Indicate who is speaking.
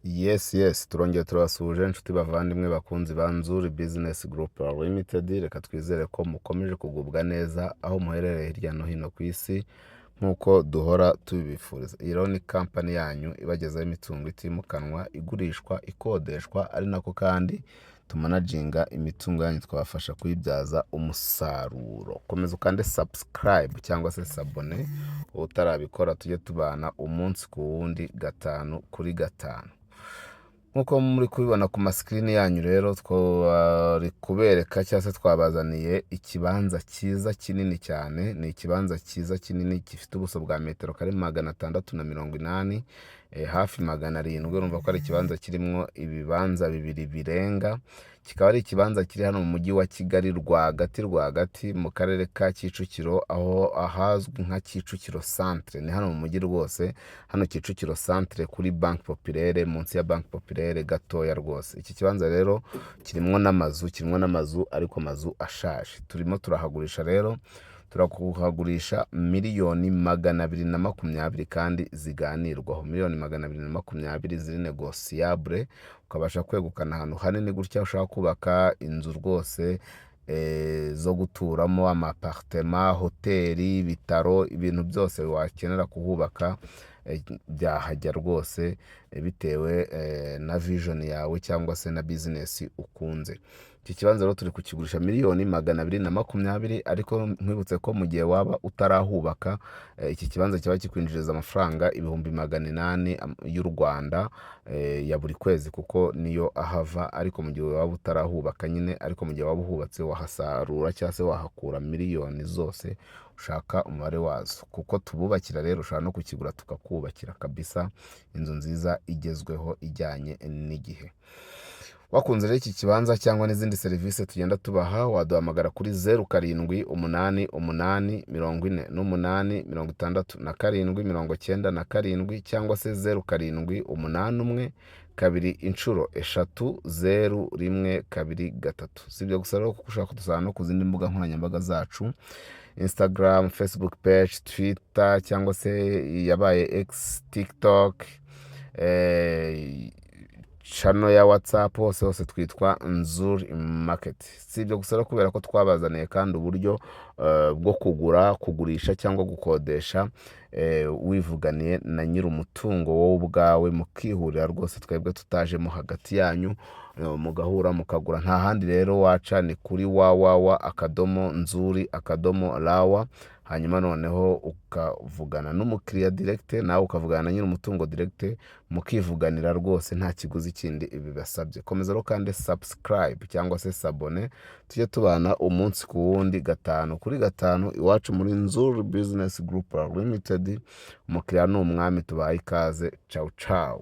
Speaker 1: Yes, turongeye turabasuhuje inshuti bavandimwe bakunzi ba Nzuri Business Group Limited. Reka twizere ko mukomeje kugubwa neza aho muherereye hirya no hino ku isi nk'uko duhora tubifuriza. Iyi rero ni kampani yanyu ibagezaho imitungo itimukanwa, igurishwa, ikodeshwa, ari nako kandi tumanaginga imitungo yanyu twabafasha kuyibyaza umusaruro. Komeza ukande subscribe cyangwa se sabone utarabikora, tujye tubana umunsi ku wundi, gatanu kuri gatanu. Nkuko muri kubibona ku masikrini yanyu rero, twari kubereka cyangwa se twabazaniye ikibanza cyiza kinini cyane. Ni ikibanza cyiza kinini gifite ubuso bwa metero kare 680, hafi 700. Urumva ko ari ikibanza kirimo ibibanza bibiri birenga. Kikaba ari ikibanza kiri hano mu mujyi wa Kigali rwagati mu karere ka Kicukiro, aho ahazwi nka Kicukiro Centre. Ni hano mu mujyi rwose, hano Kicukiro Centre kuri Bank Populaire, munsi ya Bank Populaire gatoya rwose. Iki kibanza rero kirimo n'amazu ariko amazu ashaje. Turimo turahagurisha rero, turakuhagurisha miliyoni 220 kandi ziganirwaho. Miliyoni 220 ziri negociable, ukabasha kwegukana ahantu hanini gutya. Ushaka kubaka inzu rwose zo guturamo, amapartement, hoteli, ibitaro, ibintu byose wakenera kuhubaka byahajya rwose, bitewe na vision yawe cyangwa se na business ukunze. Iki kibanza rero turi kukigurisha miliyoni 220, ariko nkwibutse ko mu gihe waba utarahubaka, iki kibanza kiba kikwinjiriza amafaranga 800 y'u Rwanda ya buri kwezi, kuko niyo ahava. Ariko mu gihe waba utarahubaka nyine, ariko mu gihe waba uhubatse wahasarura cyangwa se wahakura miliyoni zose ushaka umubare wazo, kuko tububakira rero. Ushobora no kukigura tukakubakira kabisa inzu nziza igezweho ijyanye n'igihe. Wakunze rero iki kibanza cyangwa n'izindi serivisi tugenda tubaha, waduhamagara kuri 0788486797 cyangwa se 078123 Si ibyo gusa rero, kuko ushaka kudusanga no ku zindi mbuga nkoranyambaga zacu: Instagram, Facebook page, Twitter cyangwa se yabaye X, TikTok, channel ya WhatsApp, hose twitwa Nzuri Market. Si ibyo gusa rero, kubera ko twabazaniye kandi uburyo bwo kugura, kugurisha cyangwa gukodesha wivuganiye na nyiri umutungo wowe ubwawe, mukihurira rwose, twebwe tutajemo hagati yanyu, mugahura mukagura. Nta handi rero waca, ni kuri www.nzuri.rawa, hanyuma noneho ukavugana n'umukiriya direct, nawe ukavugana na nyiri umutungo direct, mukivuganira rwose nta kiguzi kindi bibasabye. Komeza rero kandi subscribe cyangwa se sabone, tujye tubana umunsi ku wundi, gatanu kuri gatanu, iwacu muri Nzuri Business Group Limited. Umukiriya ni umwami, tubaye ikaze. Ciao.